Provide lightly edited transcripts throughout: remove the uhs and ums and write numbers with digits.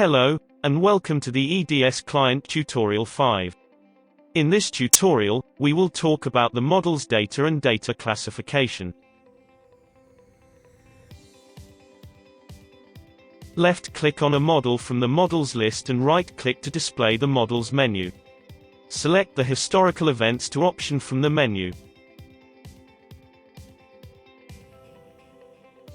Hello, and welcome to the EDS Client Tutorial 5. In this tutorial, we will talk about the model's data and data classification. Left-click on a model from the Models list and right-click to display the Models menu. Select the Historical Events to option from the menu.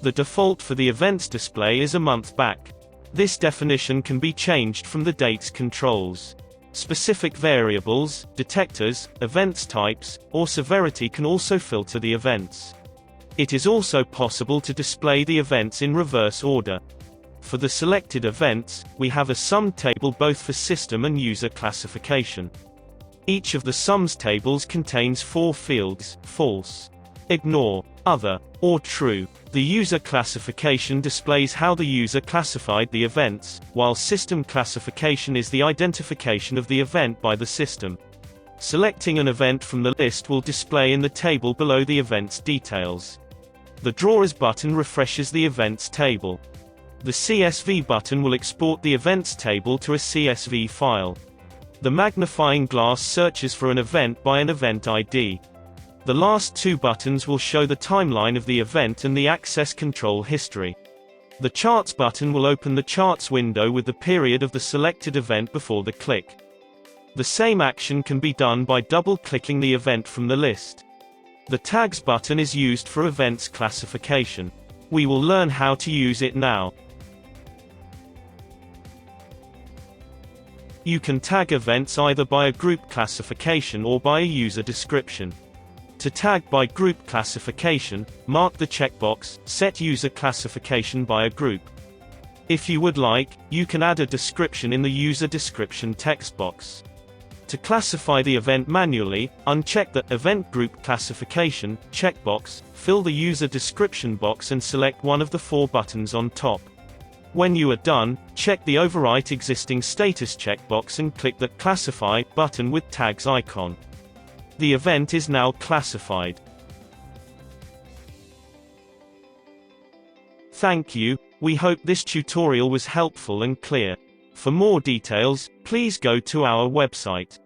The default for the events display is a month back. This definition can be changed from the dates controls. Specific variables, detectors, events types, or severity can also filter the events. It is also possible to display the events in reverse order. For the selected events, we have a sum table both for system and user classification. Each of the sums tables contains 4 fields: false, ignore, other, or true. The user classification displays how the user classified the events, while system classification is the identification of the event by the system. Selecting an event from the list will display in the table below the event's details. The Drawers button refreshes the events table. The CSV button will export the events table to a CSV file. The magnifying glass searches for an event by an event ID. The last 2 buttons will show the timeline of the event and the access control history. The Charts button will open the charts window with the period of the selected event before the click. The same action can be done by double-clicking the event from the list. The Tags button is used for events classification. We will learn how to use it now. You can tag events either by a group classification or by a user description. To tag by group classification, mark the checkbox, Set User Classification by a Group. If you would like, you can add a description in the User Description text box. To classify the event manually, uncheck the Event Group Classification checkbox, fill the User Description box and select one of the 4 buttons on top. When you are done, check the Overwrite Existing Status checkbox and click the Classify button with Tags icon. The event is now classified. Thank you. We hope this tutorial was helpful and clear. For more details, please go to our website.